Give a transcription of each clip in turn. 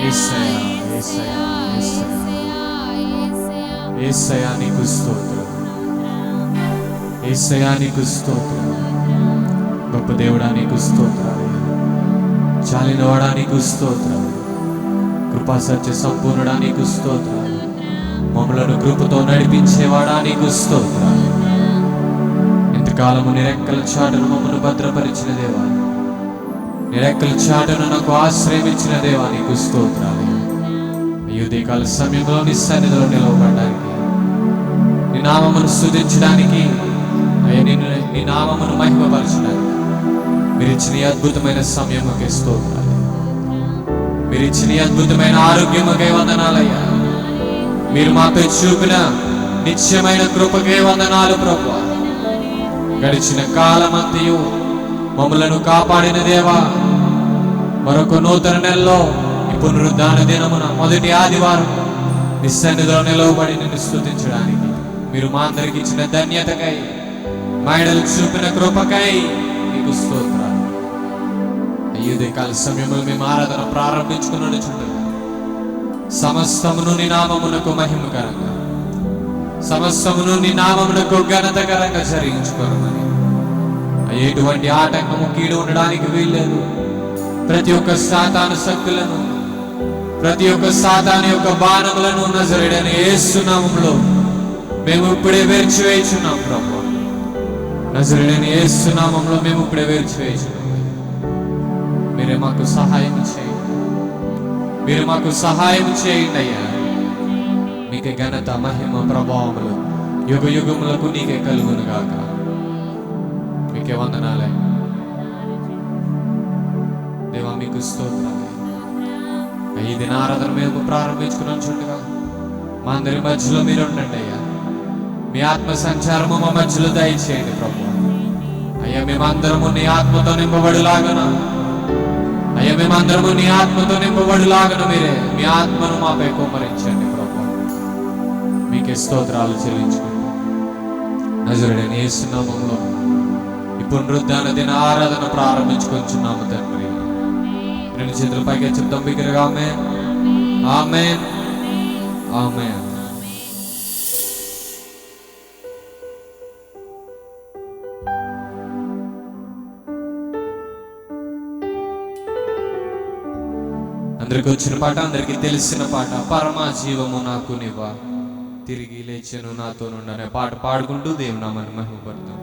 యేసయ్యా, యేసయ్యా, యేసయ్యా, యేసయ్యా నీకు స్తోత్రం, యేసయ్యా నీకు స్తోత్రం, గొప్ప దేవుడా నీకు స్తోత్రాలు, చాలినవాడా నీకు స్తోత్రాలు, కృపా సత్య సంపూర్ణుడా నీకు స్తోత్రాలు, మమ్మలను కృపతో నడిపించేవాడా నీకు స్తోత్రాలు. ఇంతకాలము నిరెక్కల చాటును మమ్మను భద్రపరిచిన దేవా, నిరెక్కల చాటును నాకు ఆశ్రయం ఇచ్చిన దేవా నీకు స్తోత్రాలు. ఈ ఉదయకాల సమయంలో నీ సన్నిధిలో నిలవబడడానికి, నీ నామమును స్తుతించడానికి, నీ నామమును మహిమపరచడానికి మీరు ఇచ్చిన అద్భుతమైన సమయముకే స్తోత్రాలు. మీరు ఇచ్చిన అద్భుతమైన ఆరోగ్యముకే వందనాలయ్యా. మీరు మాపై చూపిన నిత్యమైన కృపకే వందనాలు ప్రభువా. గడిచిన కాలమంతయు మమ్మలను కాపాడిన దేవా, మరొక నూతన నెలలో ఈ పునరుద్ధాన దినమున మొదటి ఆదివారం నీ సన్నిధిలో నిలవబడి నిన్ను స్తుతించడానికి మీరు మా అందరికి ఇచ్చిన ధన్యతకై, మైడలు చూపిన కృపకై నీకు స్తోత్రాలు. అయ్యుదే కాల సమయంలో మేము ఆరాధన ప్రారంభించుకున్న చుట్టూ సమస్తమును నీ నామమునకు మహిమకరంగా, సమస్తమును నీ నామమునకు ఘనతకరంగా జరిగించుకోమని, ఎటువంటి ఆటంకము కీడు ఉండడానికి వీల్లేదు. ప్రతి ఒక్క సాతాను శక్తులను, ప్రతి ఒక్క సాతాను యొక్క బాణములను నజరేయుడైన యేసు నామములో మేము ఇప్పుడే వేర్చివేయుచున్నాం ప్రభువా. నజరేయుడైన యేసు నామములో మేము ఇప్పుడే వేర్చివేయుచున్నాం. మీరే మాకు సహాయం చేయండి, మీరు మాకు సహాయం చేయండి అయ్యా. మీకే ఘనత మహిమ ప్రభావములు యుగ యుగములకు నీకే కలుగును గాక. మీకే వందనాలే దేవా, మీకు స్తోత్రాలు. ఈ దిన ఆరాధన మేము ప్రారంభించుకున్నాం చుట్టగా మా అందరి మధ్యలో మీరు ఉండండి అయ్యా. మీ ఆత్మ సంచారము మా మధ్యలో దయచేయండి ప్రభు. అయ్యా మేమందరము నీ ఆత్మతో నింపబడిలాగన, అయ్యా మేమందరము నీ ఆత్మతో నింపబడిలాగన మీరే మీ ఆత్మను మాపై కుమ్మరించండి ప్రభు. మీకే స్తోత్రాలు చెల్లించుకుంటూ నజరుడైన యేసు నామములో ఈ పునరుద్ధాన దిన ఆరాధన ప్రారంభించుకొంచున్నాము తండ్రి. రెండు చేతుల పైకి చెప్తాం బిగ్గరగా ఆమేన్, ఆమేన్, ఆమేన్. అందరికి వచ్చిన పాట, అందరికి తెలిసిన పాట, పరమా జీవము నాకు నివ్వా, తిరిగి లేచెను నాతో నుండనే పాట పాడుకుంటూ దేవుని నామాన్ని మహిమపడతాం.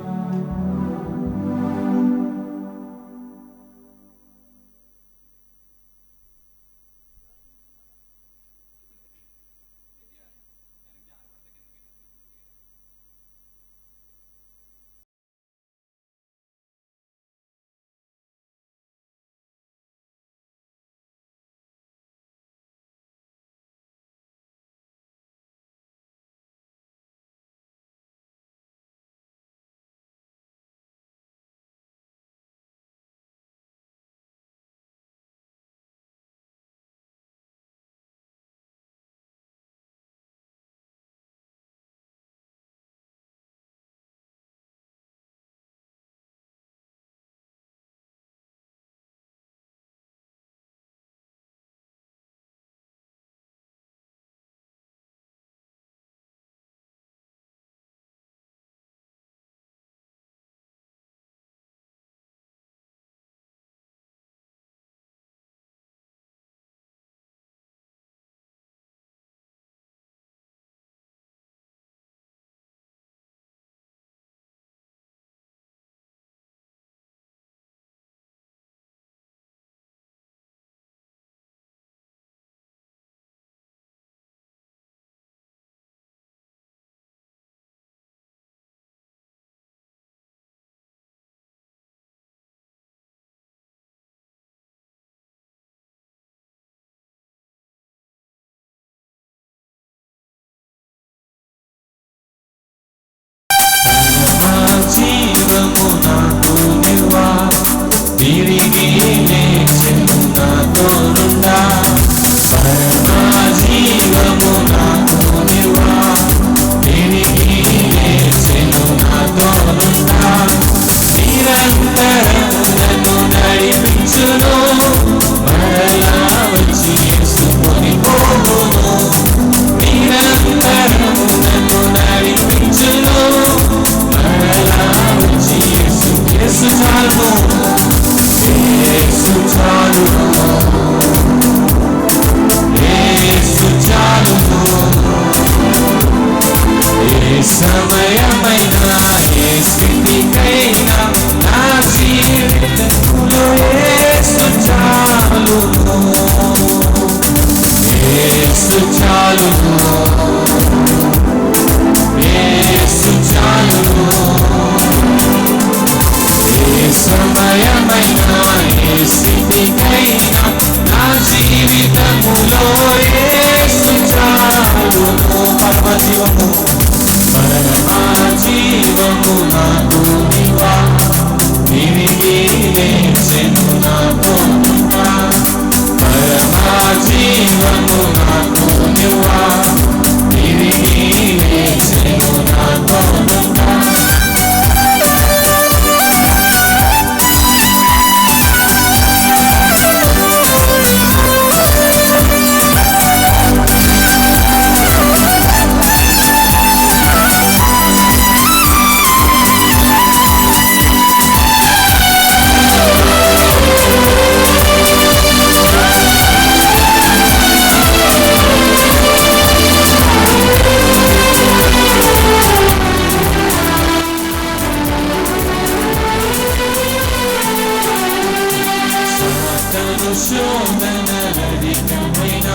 చాలును, యేసు చాలును. ఏ సమయమైనా ఏ స్థితికైనా నా జీవితములో యేసు చాలును. పరమజీవము పరమజీవము నాకు నీవా, తిరిగి లేచెను నాకు నీవా. పరమజీవము నాకు నీవా, తిరిగి లేచెను నాకు నీవా. శోధనలధికమైన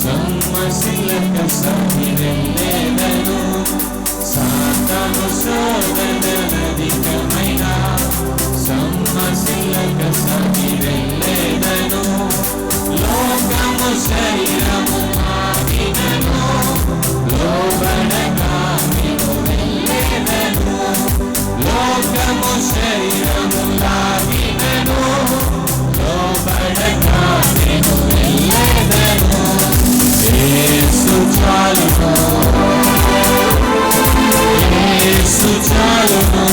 సమస్యలక సహిరెల్లేదను. సాతాను శోధనలధికమైన సమస్యలక సహిరెల్లేదను. లోకము శరీరము ఆగినను, లోబడగా నేను వెళ్ళేదను. లోకము శరీరము లాగినను, లోబడగా నేను వెళ్ళేదను. యేసు చాలును, యేసు చాలును.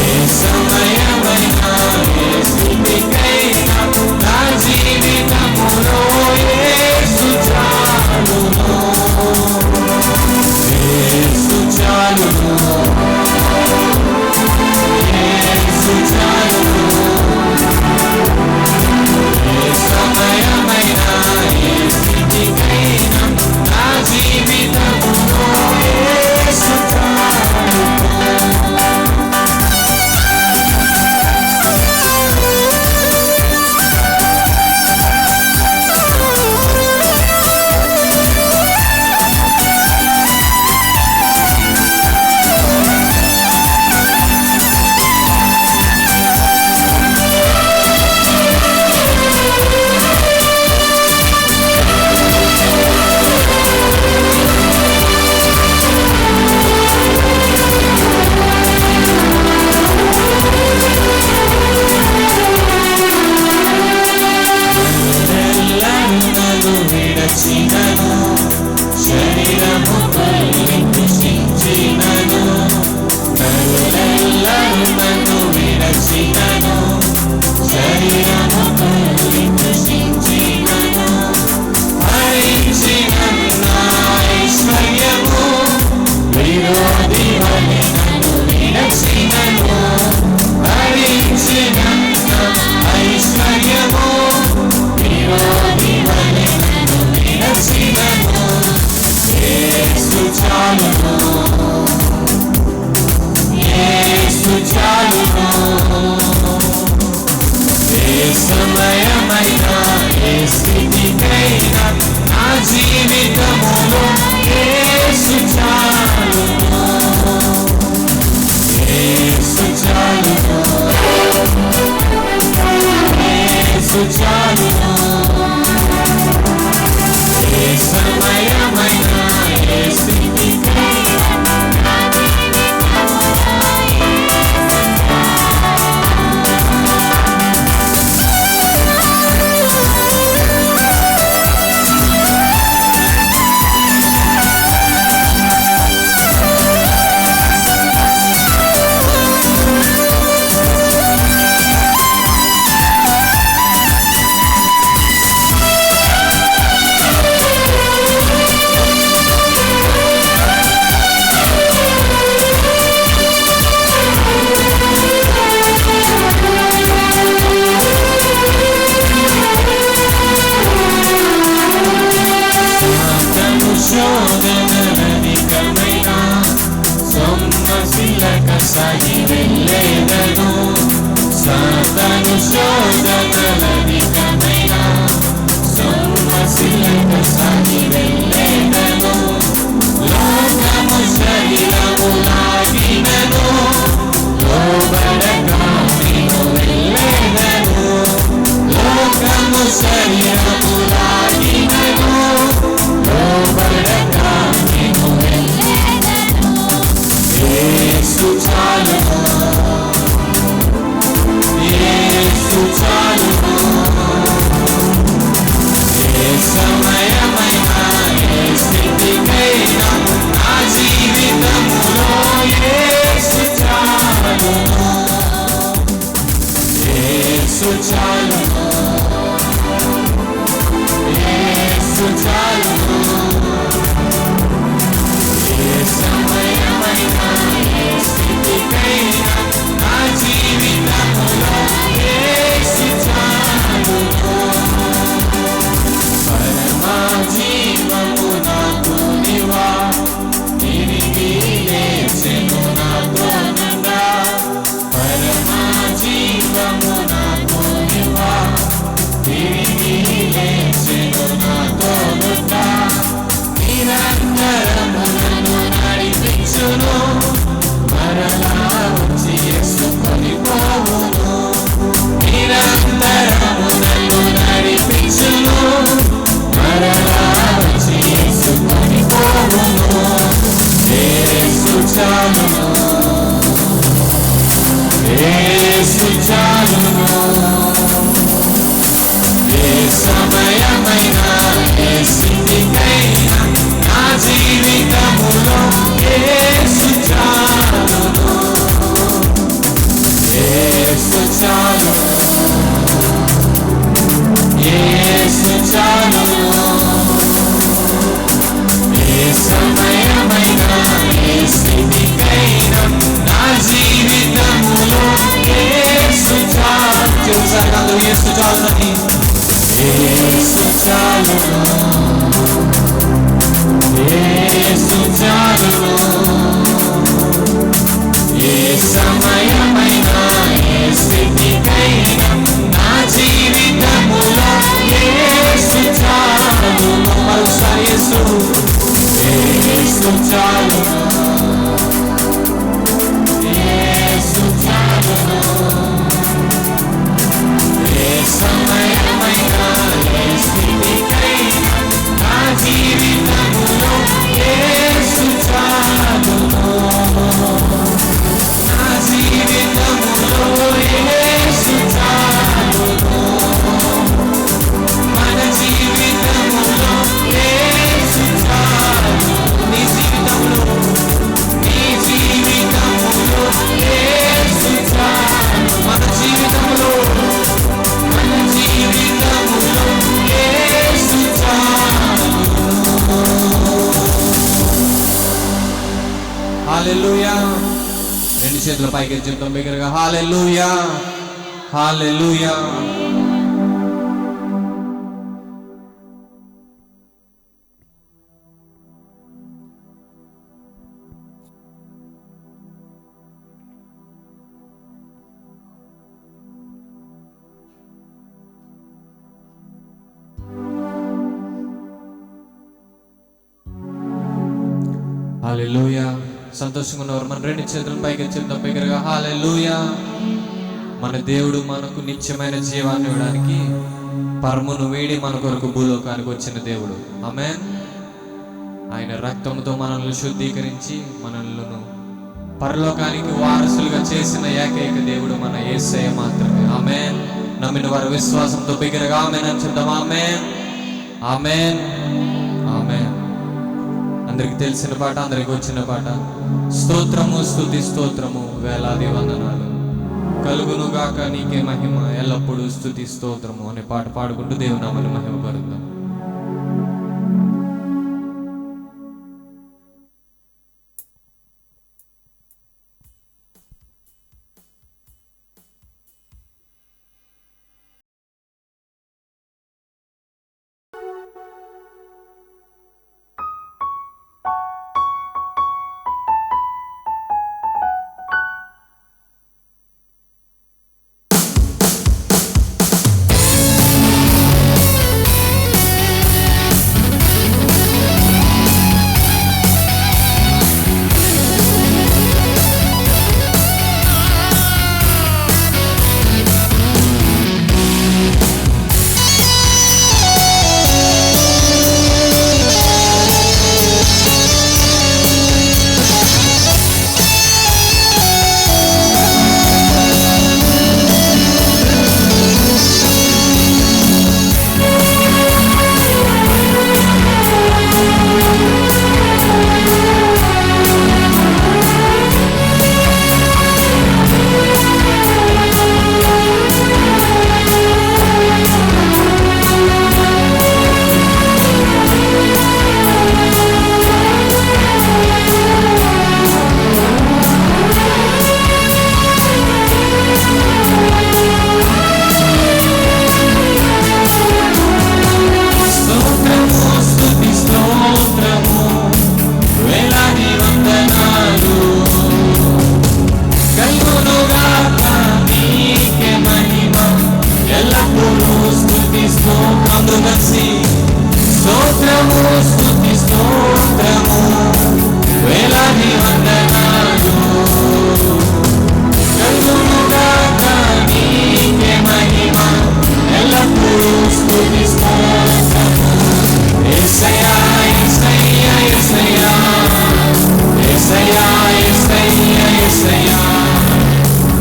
ఏ సమయమైనా ఏ స్థితికైనా నా జీవితములో యేసు చాలును, యేసు చాలును, యేసు చాలును. ఏ సమయమైనా ఏ స్థితికైనా నా జీవితములో యేసు చాలును. విడచినను, శరీరము తల్లి కృషించినను. నరులెల్లరూ నన్ను విడచినను, శరీరము తల్లి కృషించినను. హరించినన్న ఐశ్వర్యము విరోధి వలె నన్ను విడచినను. హరించినన్న ఐశ్వర్యము విరోధి వలె నన్ను విడచినను. యేసు చాలును, యేసు చాలును. ఏ సమయమైనా ఏ స్థితికైనా నా జీవితములో యేసు చాలును, యేసు చాలును, యేసు చాలును. ఏ సమయమైనా ఏ స్థితికైనా నా జీవితములో యేసు చాలును. సమయమైనా ఏ స్థితికైనా నా జీవితములో యేసు చాలును, యేసు చాలును, యేసు చాలును. ఏ సమయమైనా ఏ స్థితికైనా నా జీవితములో యేసు చాలును. పరమా జీవము నాకు నీవా, తిరిగి లేచెను నాతో నుండా. పరమా జీవము నాకు నీవా, తిరిగి లేచెను నాతో నుండా. నిరంతరము నన్ను నడిపించును, మరలా వచ్చి యేసుకొని పోవును. నిరంతరము నన్ను నడిపించును, మరలా వచ్చి యేసుకొని పోవును. యేసు చాలును, యేసు చాలును. ఏ సమయమైనా ఏ స్థితికైనా నా జీవితములో యేసు చాలును, యేసు చాలును, యేసు చాలును. ఏ సమయమైనా ఏ స్థితికైనా నా జీవితములో యేసు చాలును. చూసారు అందరూ యేసు చాలునని. యేసు చాలును, యేసు చాలును. ఏ సమయమైనా ఏ స్థితికైనా నా జీవితములో యేసు చాలును. మరోసారి యేసు, యేసు చాలును, యేసు చాలును. ఏ సమయమైనా ఏ స్థితికైనా నా జీవితములో యేసు చాలును, నా జీవితములో యేసు చాలును. మన జీవితములో యేసు చాలును. నీ జీవితంలో, నీ జీవితములో యేసు చాలును. మన జీవితంలో, మన జీవితములో యేసు చాలును. హల్లెలూయా. రెండు చేతుల పైకి చెప్తాం బిగ్గరగా, హల్లెలూయా, హల్లెలూయా. హల్లెలూయా. సంతోషంగా ఉన్నవారు మన రెండు చేతుల పైకి చెప్తాం బిగ్గరగా, హల్లెలూయా. మన దేవుడు మనకు నిత్యమైన జీవాన్ని ఇవ్వడానికి పరమును వేడి మన కొరకు భూలోకానికి వచ్చిన దేవుడు. ఆమేన్. ఆయన రక్తముతో మనల్ని శుద్ధీకరించి మనల్ని పరలోకానికి వారసులుగా చేసిన ఏకైక దేవుడు మన యేసయ్య మాత్రమే. ఆమేన్. నమ్మిన వారు విశ్వాసంతో బిగ్గరగా ఆమేన్ అని చెప్తాం. ఆమేన్, ఆమేన్, ఆమేన్. అందరికి తెలిసిన పాట, అందరికి వచ్చిన పాట. స్తోత్రము స్తుతి స్తోత్రము వేలాది వందనాలు కలుగునుగాక నీకే మహిమ ఎల్లప్పుడూ స్తుతి స్తోత్రము అనే పాట పాడుకుంటూ దేవుని నామమున మహిమ పరుద్దాం. స్తోత్రము కలిసి స్తోత్రము స్తుతి స్తోత్రము వేలాది వందనాలు కలుగునుగాక నీకే మహిమ ఎల్లప్పుడూ స్తుతి స్తోత్రము యేసయ్యా యేసయ్యా యేసయ్యా యేసయ్యా యేసయ్యా యేసయ్యా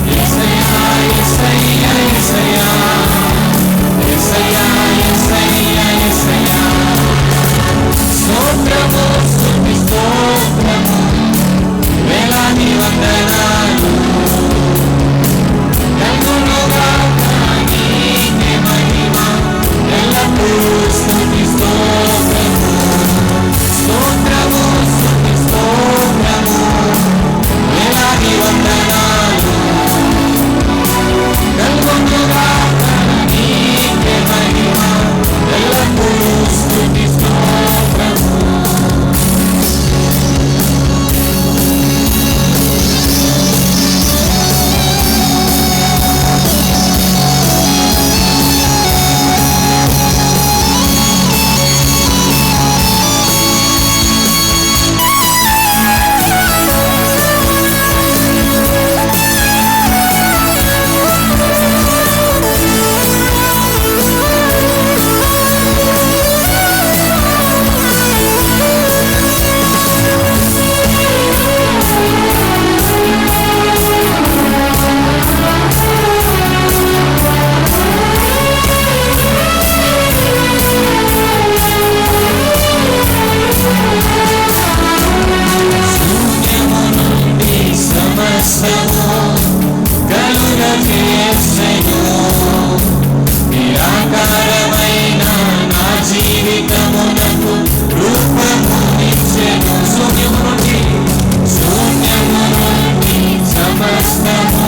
యేసయ్యా యేసయ్యా యేసయ్యా యేసయ్యా యేసయ్యా యేసయ్యా స్తోత్రము స్తుతి స్తోత్రము వేలాది వందనాలు కలుగునుగాక నీకే మహిమ ఎల్లప్పుడూ స్తుతి స్తోత్రము స్తోత్రము స్తుతి స్తోత్రము వేలాది వందనాలు కలుగునుగాక నీకే మహిమ ఎల్లప్పుడూ స్తుతి స్తోత్రము. నిరాకారమైన నా జీవితమునకు రూపమునిచ్చెను శూన్యము నుండి సమస్తము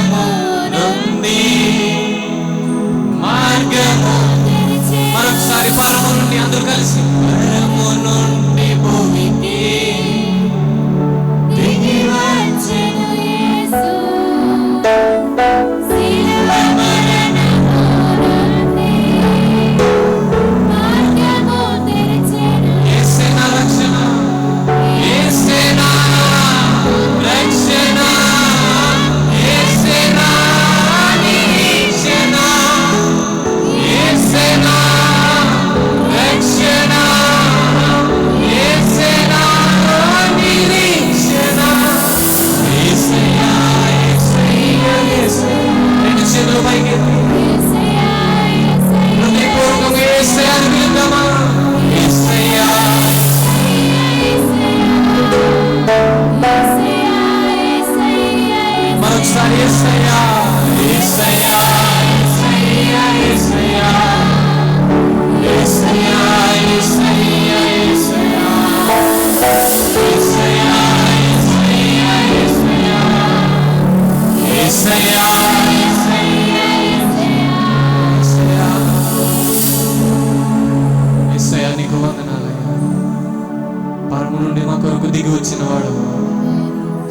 వచ్చినవాడు,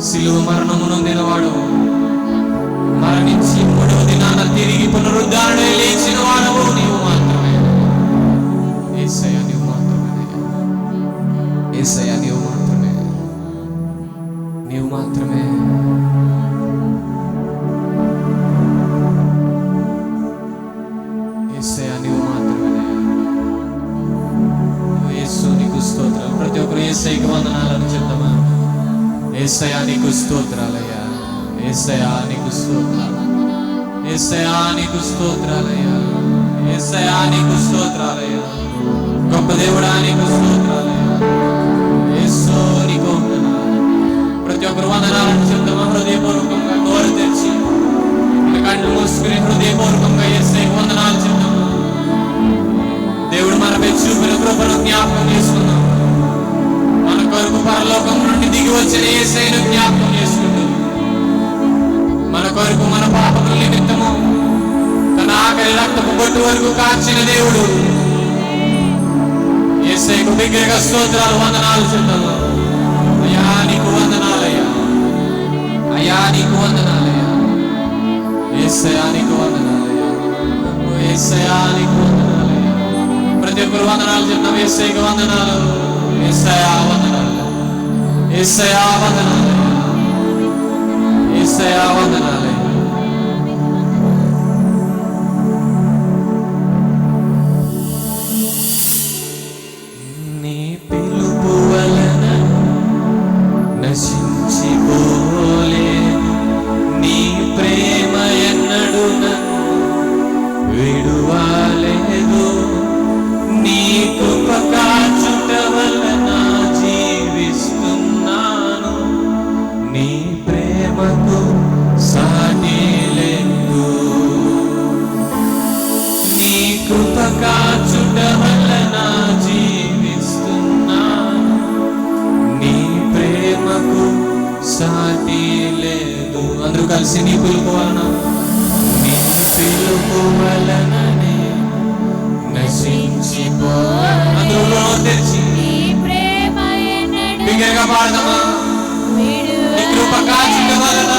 సిలువ మరణము నొందినవాడు, మరణించి మూడవ దినాన తిరిగి పునరుద్ధరణ లేచిన వాడవు నీవు మాత్రమే. యేసయ్యా నీవు మాత్రమే, యేసయ్యా నీవు మాత్రమే, నీవు మాత్రమే. యేసయ్యా నీవు మాత్రమే. యేసు నీకు స్తోత్రాలు. ప్రతి ఒక్కరు యేసయ్యకి వందనాలను చెప్తామా? యేసయ్యా నీకు స్తోత్రాలయ్యా, యేసయ్యా నీకు స్తోత్రాలు, యేసయ్యా నీకు స్తోత్రాలయ్యా, యేసయ్యా నీకు స్తోత్రాలయ్యా. గొప్ప దేవుడా నీకు స్తోత్రాలయ్యా, యేసు నీకు వందనాలు. ప్రతి ఒక్కరు వందనాలను చెప్తామా? హృదయపూర్వకంగా నోరు తెరిచి కళ్ళు మూసుకుని హృదయపూర్వకంగా యేసయ్యకి వందనాలు చెప్తామా? దేవుడు మనపై చూపిన కృపను జ్ఞాపకం చేసుకుందాం. మన కొరకు పరలోకం నుండి దిగి వచ్చిన యేసయ్యను జ్ఞాపకం చేసుకుందాం. మన కొరకు మన పాపముల నిమిత్తము తన ఆఖరి రక్తపు బొట్టు వరకు కాచిన దేవుడు యేసయ్యకు బిగ్గరగా స్తోత్రాలు వందనాలు చెప్తాము. అయ్యా నీకు వందనాలయ్యా, అయ్యా నీకు వందనాలయ్యా, యేసయ్యా నీకు వందనాలయ్యా, యేసయ్యా నీకు వందనాలయ్యా. ప్రతి ఒక్కరు వందనాలు చెప్తాం. యేసయ్యకు వందనాలు, యేసయ్యా వందనాలు, యేసయ్యా వందనాలయ్యా, యేసయ్యా వందనాలయ్యా. నీ పిలుపు వలన నశించిపోలేను, నీ ప్రేమ ఎన్నడూ నన్ను విడువలేదు, నీ కృప కాచుట వలన జీవిస్తున్నాను, నీ ప్రేమకు సాటి లేదు, నీ కృప కాచుట వలన జీవిస్తున్నాను, నీ ప్రేమకు సాటి లేదు. అందరూ కలిసి నీ పిలుపు వలన, నీ పిలుపు వలననే నశించిపో. అందరూ తెరిచి బిగ్గరగా పాడదామా? నీ కృప కాచుట వలన,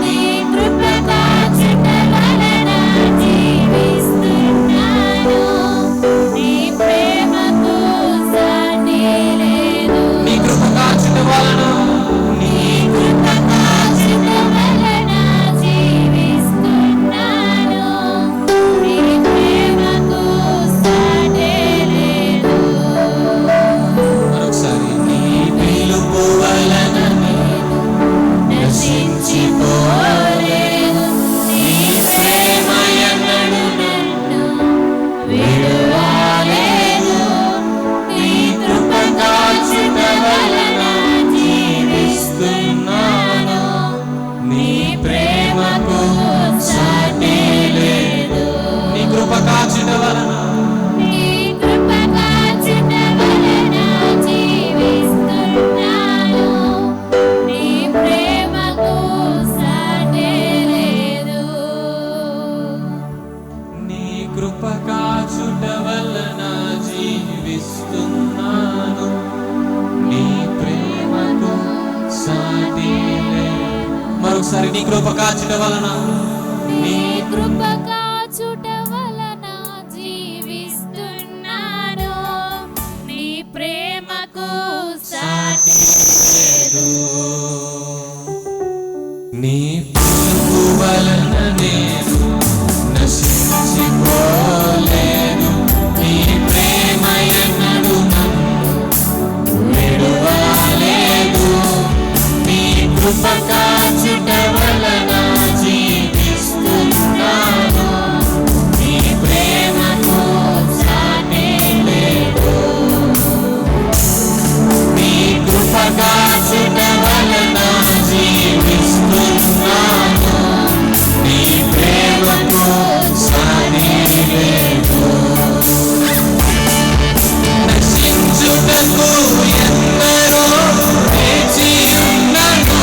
నీ కృప కాచుట వలన జీవిస్తున్నాను, నీ ప్రేమకు సాటి లేదు, నీ కృప కాచుట వలన, నీ కృప కాచుట వలన జీవిస్తున్నాను, నీ ప్రేమకు సాటి లేదు. మరొకసారి నీ పిలుపు వలన నశించిపోలేదు, నీ ప్రేమ ఎన్నడూ నన్ను విడువలేదు, నీ కృప కాచుట వలన జీవిస్తున్నాను, నీ ప్రేమకు సాటి లేదు. నీ కృప కాచుట వలన, నీ కృప కాచుట వలన జీవిస్తున్నాను, నీ ప్రేమకు సాటి లేదు. నీ కృప కాచుట వలన జీవిస్తున్నాను, నీ ప్రేమకు సాటి లేదు. మరొకసారి నీ కృప కాచుట వలన, నీ కృప కాచుట వలన జీవిస్తున్నాను, నీ ప్రేమకు సాటి లేదు. నీ పిలుపు వలన నేను నశించిపోలేను, నీ ప్రేమ ఎన్నడూ నన్ను విడువలేదు, నీ కృప కాచుట వలన జీవిస్తున్నాను, నీ ప్రేమకు సాటి లేదు, నీ కృప కాచుట వలన జీవిస్తున్నాను, నీ ప్రేమకు సాటి లేదు. నశించుటకు ఎందరో వేచి ఉన్నను,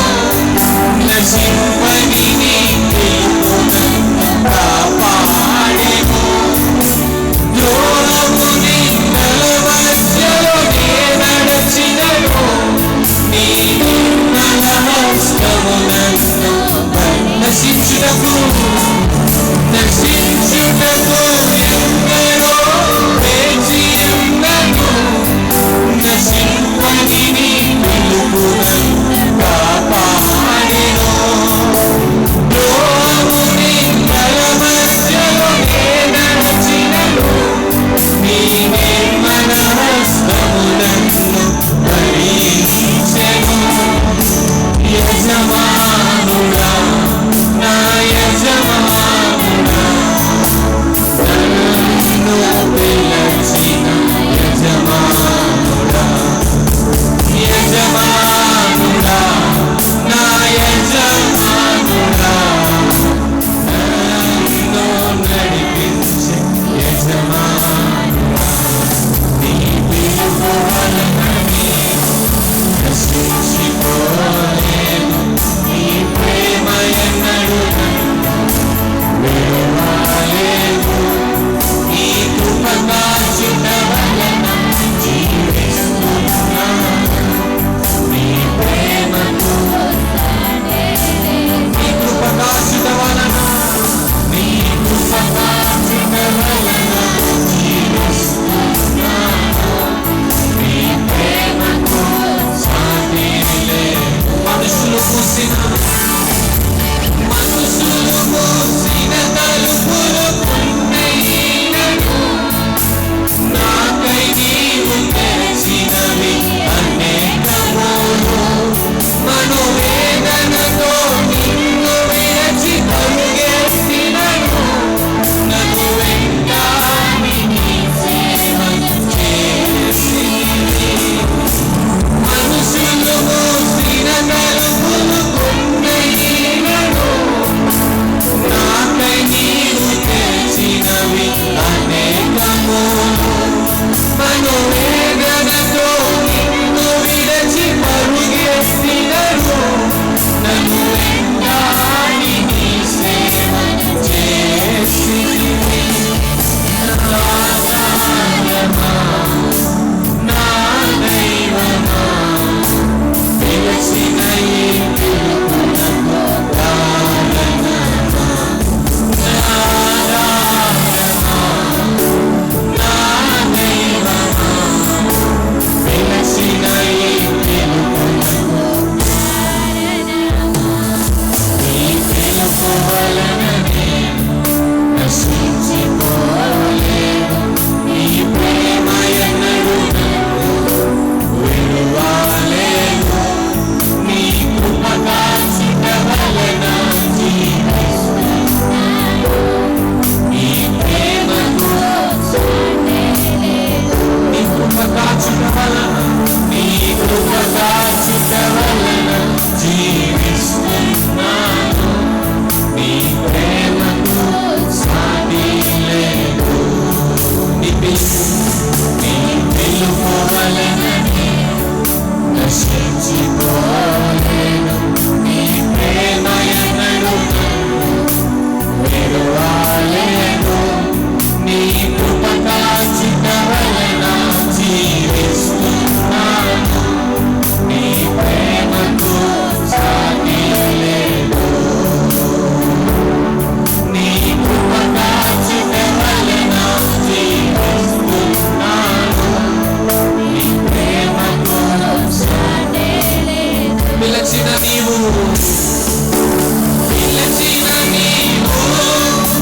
పిలచిన నీవు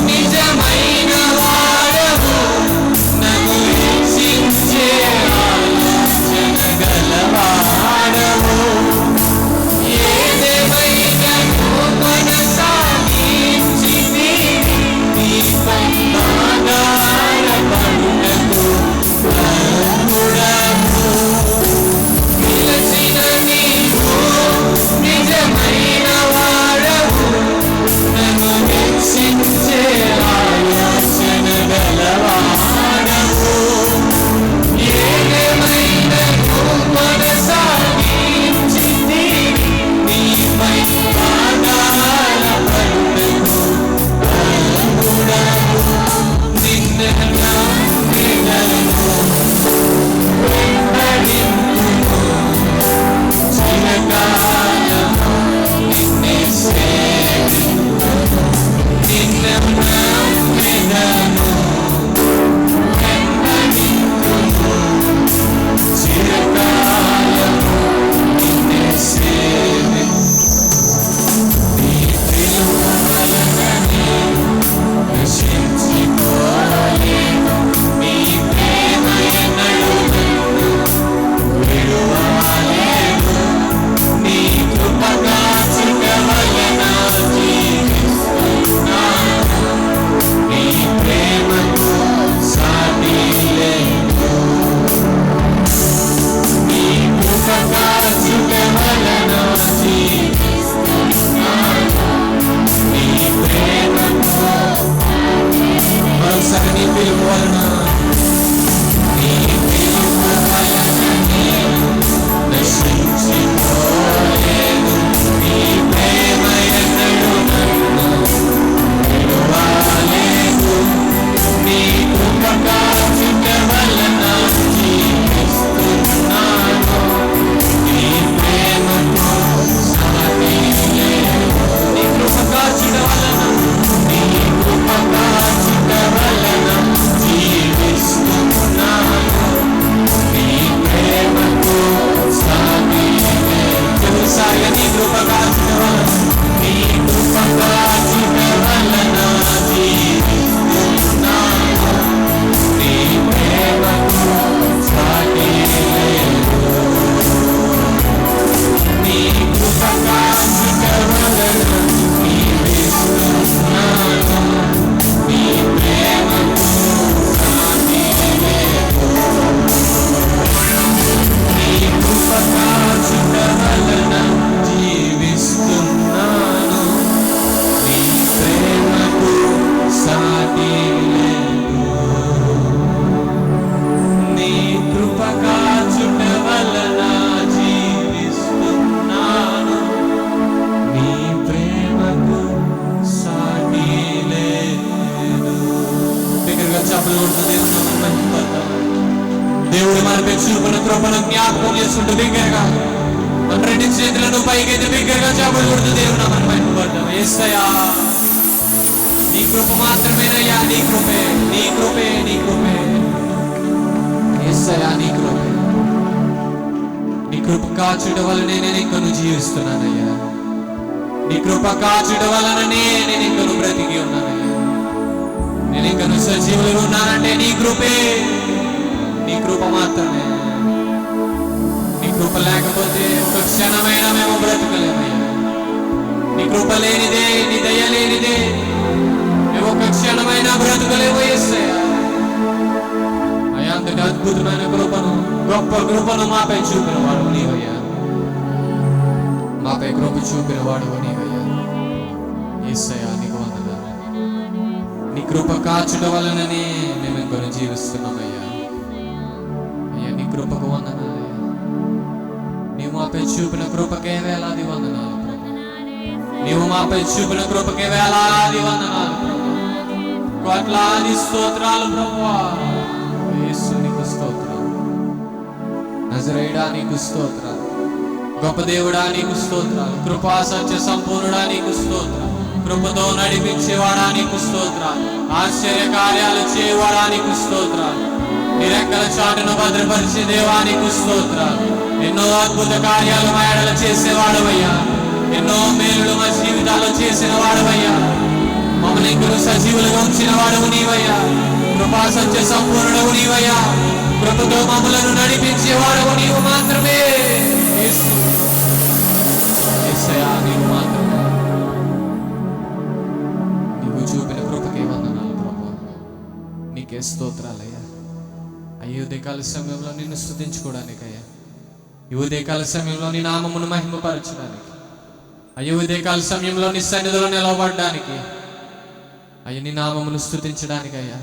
నిజమైన వాడవు, నన్ను రక్షించే ఆలోచన గలవాడవు. ఏదేమైనను కొనసాగించి నీపై ఆధారపడుటకు అర్హుడవు. పిలచిన నీవు నిజమైన వాడవు, నన్ను రక్షించే ఆలోచన గలవాడవు. ఏదేమైనను కొనసాగించి నీపై ఆధారపడుటకు అర్హుడవు. నిన్ను నమ్మినను వెంబడింతును, చిరకాలము నిన్నే సేవింతును. నిన్ను నమ్మినను వెంబడింతును, చిరకాలము నిన్నే సేవింతును. నీ పిలుపు వలననే నశించిపోలేను, నీ ప్రేమ ఎన్నడూ నన్ను విడువలేదు. నీ కృప కాచుట వలన జీవిస్తున్నాను, నీ ప్రేమకు సాటి లేదు. నీ కృప కాచుట వలన జీవిస్తున్నాను, నీ ప్రేమకు. మరోసారి నీ పిలుపు వలన, నీ పిలుపు వలన నేను నశించిపోలేదు. నీ ప్రేమ ఎన్నడూ నన్ను విడువలేదు. నీ కృప కాచుట వలన జీవిస్తున్నాను, నీ ప్రేమకు సాటి లేదు. నీ కృప కాచుట వలన, నీ కృప కాచుట వలన జీవిస్తున్నాను, నీ ప్రేమకు సాటి లేదు. తెలుసాయ నీ కృప కాచుట వలన, నీ కృప కాచుట వలన జీవిస్తున్నాను, నీ ప్రేమకు సాటి లేదు. నీ కృప కాచుట వలన జీవిస్తున్నాను, నీ ప్రేమకు సాటి లేదు. నీ కృప కాచుట వలన జీవిస్తున్నాను, నీ ప్రేమకు సాటి లేదు. నీ కృప కాచుట వలన జీవిస్తున్నాను, నీ ప్రేమకు సాటి లేదు. బిగ్గరగా చప్పట్లు కొడుతూ దేవుని నామాన్ని మహిమపడతాం. దేవుడు మనపై చూపిన కృపను జ్ఞాపకం చేసుకుంటూ బిగ్గరగా మన రెండు చేతులను పైకైతే బిగ్గరగా చప్పట్లు కొడుతూ దేవుని నామాన్ని మహిమపడతాం. యేసయ్యా, నీ కృప మాత్రమేనయ్యా, నీ కృపే, నీ కృపే, నీ కృపే. యేసయ్యా, నీ కృపే. నీ కృప కాచుట వలనే నేను ఇంకను జీవిస్తున్నానయ్యా. నీ కృప కాచుట వలననే నేను ఇంకను బ్రతికి ఉన్నానయ్యా. నేను ఇంకను సజీవులుగా ఉన్నానంటే నీ కృపే, నీ కృప మాత్రమే. నీ కృప లేకపోతే ఒక క్షణమైనా మేము బ్రతకలేమయ్యా. నీ కృప లేనిదే, నీ దయ లేనిదే మేము ఒక క్షణమైనా బ్రతకలేము యేసయ్యా. అయ్యా, అంతటి అద్భుతమైన కృపను, గొప్ప కృపను మాపై చూపిన వాడు నీవయ్యా. మాపై కృప చూపిన వాడు నీవయ్యా. యేసయ్యా, నీకు వందనాలు. నీ కృప కాచుట వలననే మేము ఇంకొన్ని జీవిస్తున్నామయ్యా. అయ్యా, నీ కృపకు వందనాలయ్యా. నీవు మాపై చూపిన కృపకే వేలాది వందనాలు ప్రభు. నీవు మాపై చూపిన కృపకే వేలాది వందనాలు ప్రభు. కోట్లాది స్తోత్రాలు ప్రభువా. యేసు నీకు స్తోత్రాలు. నజరేయుడా నీకు స్తోత్రాలు. గొప్ప దేవుడా నీకు స్తోత్రాలు. కృపా సత్య సంపూర్ణుడా నీకు స్తోత్రాలు. కృపతో నడిపించేవాడా నీకు స్తోత్రాలు. ఆశ్చర్య కార్యాలు చేయవాడా నీకు స్తోత్రాలు. నీ రెక్కల చాటును భద్రపరిచే దేవా నీకు స్తోత్రాలు. ఎన్నో అద్భుత కార్యాలు మా ఎడల చేసేవాడవయ్యా. చేసిన వాడవయ్యా. మమ్మల్ని ఇంకను సజీవులుగా ఉంచిన వాడవు నీవయ్యా. కృపా సత్య సంపూర్ణుడవు నీవయ్యా. కృపతో మమ్మలను నడిపించే వాడవు నీవు మాత్రమే. యేసయ్యా, నీవు మాత్రమే. నీవు చూపిన కృపకే వందనాలు ప్రభు. నీకే స్తోత్రాలయ్యా. ఈ ఉదయకాల సమయంలో నిన్ను స్తుతించుకోవడానికయ్యా, ఈ ఉదయకాల సమయంలో నీ నామమును మహిమపరచడానికి, ఈ ఉదయకాల సమయంలో నీ సన్నిధిలో నిలవబడడానికి, నీ నామమును స్తుతించడానికయ్యా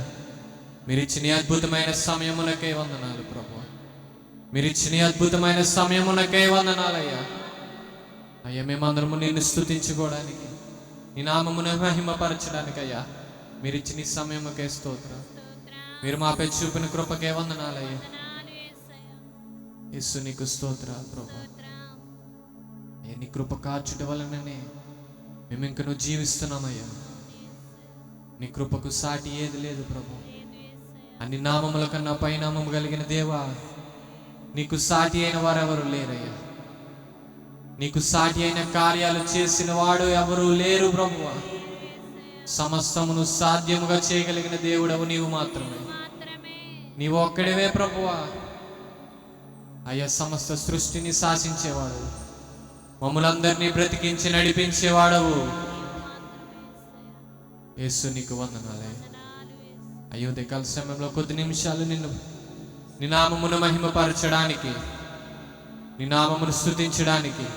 మీరిచ్చిన అద్భుతమైన సమయమునకే వందనాలు ప్రభు. మీరిచ్చిన అద్భుతమైన సమయమునకే వందనాలయ్యా. మేమందరము నిన్ను స్తుతించుకోవడానికి, నీ నామమును మహిమపరచడానికయ్యా మీరిచ్చిన ఈ సమయముకే స్తోత్రం. మీరు మాపై చూపిన కృపకే వందనాలయ్యా. యేసు నీకు స్తోత్రాలు ప్రభు. నీ కృప కార్చుట వలననే మేము ఇంక నువ్వు జీవిస్తున్నామయ్యా. నీ కృపకు సాటి ఏది లేదు ప్రభు. అన్ని నామముల కన్నా పైనామము కలిగిన దేవా, నీకు సాటి అయిన వారెవరు లేరయ్యా. నీకు సాటి అయిన కార్యాలు చేసిన వాడు ఎవరు లేరు ప్రభువా. సమస్తమును సాధ్యముగా చేయగలిగిన దేవుడవు నీవు మాత్రమే. నీవు ఒక్కడివే ప్రభువా. అయ్యా, సమస్త సృష్టిని శాసించేవాడు, మమ్ములందరినీ బ్రతికించి నడిపించేవాడవు. యేసు నీకు వందనాలే. ఉదయకాల సమయంలో కొద్ది నిమిషాలు నీ నామమును మహిమపరచడానికి, నీ నామమును స్తుతించడానికి,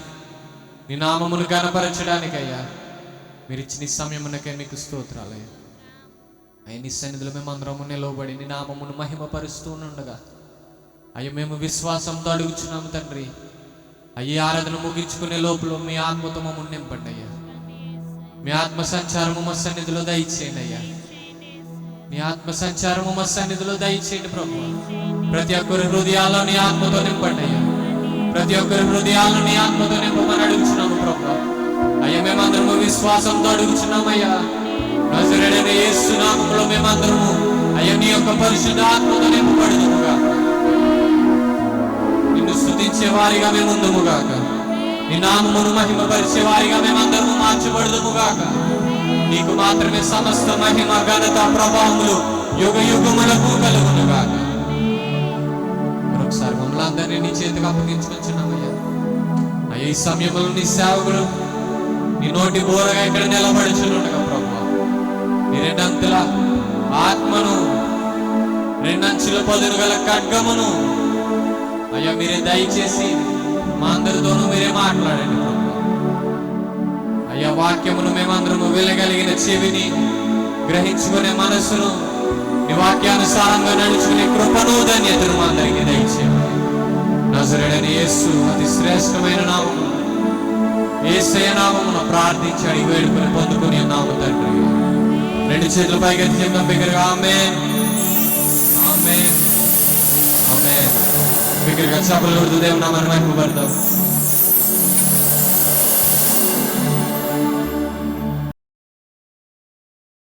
నీ నామమును ఘనపరచడానికి అయ్యా మీరు ఇచ్చిన సమయమునకే మీకు స్తోత్రాలయ్యా. నీ సన్నిధిలో మేము అందరము నిలవబడి నీ నామమును మహిమపరుస్తూ ఉండగా మేము విశ్వాసంతో అడుగుచున్నాము తండ్రి. ఆరాధన ముగించుకునే లోపల మీ ఆత్మతో మమ్మల్ని నింపండి అయ్యా. మీ ఆత్మ సంచారము మా సన్నిధిలో దయచేయండి అయ్యా. మీ ఆత్మ సంచారము మా సన్నిధిలో దయచేయండి ప్రభు. ప్రతి ఒక్కరి హృదయాల్లో నీ ఆత్మతో నింపండి అయ్యా. ప్రతి ఒక్కరి హృదయాల్లో నీ ఆత్మతో నింపమని అడుగుచున్నాము ప్రభు. మేమందరము విశ్వాసంతో అడుగుచున్నామయ్యా. నజరేయుడైన యేసు నామములో మేమందరము నీ యొక్క పరిశుద్ధ ఆత్మతో నింపబడుదుముగా. నిన్ను స్తుతించే వారిగా మేము ఉందుముగాక. నీ నామమును మహిమపరిచే వారిగా మేమందరము మార్చబడుదుముగాక. నీకు మాత్రమే సమస్త మహిమ, ఘనత, ప్రభావములు యుగ యుగములకు కలుగునుగాక. మరొకసారి మమ్మల్ని అందరినీ నీ చేతికి అప్పగించుకొచ్చున్నామయ్యా. ఈ సమయంలో నీ సేవకుడు నీ నోటి బోరగా ఇక్కడ నిలబడుచుండగా ప్రభువా, నీ రెండంతుల ఆత్మను, రెండంచుల పదును గల ఖడ్గమును మీరే దయచేసి మా అందరితోనూ మీరే మాట్లాడండి ప్రభు. వాక్యమును మేమందరము వినగలిగిన చెవిని, గ్రహించుకునే మనస్సును, నీ వాక్యానుసారంగా నడుచుకునే కృపను, ధన్యతను మా అందరికీ దయచేయండి. నజరేయుడైన యేసు అతి శ్రేష్టమైన నామము, యేసయ్య నామమున ప్రార్థించి అడిగి వేడుకొని పొందుకుని నామ తండ్రి. రెండు చేతుల పైకెత్తి చెప్తాం బిగ్గరగా ఆమేన్, ఆమేన్, ఆమేన్. బిగ్గరగా చప్పట్లు కొడుతూ దేవుని నామమున మహిమపడతాం.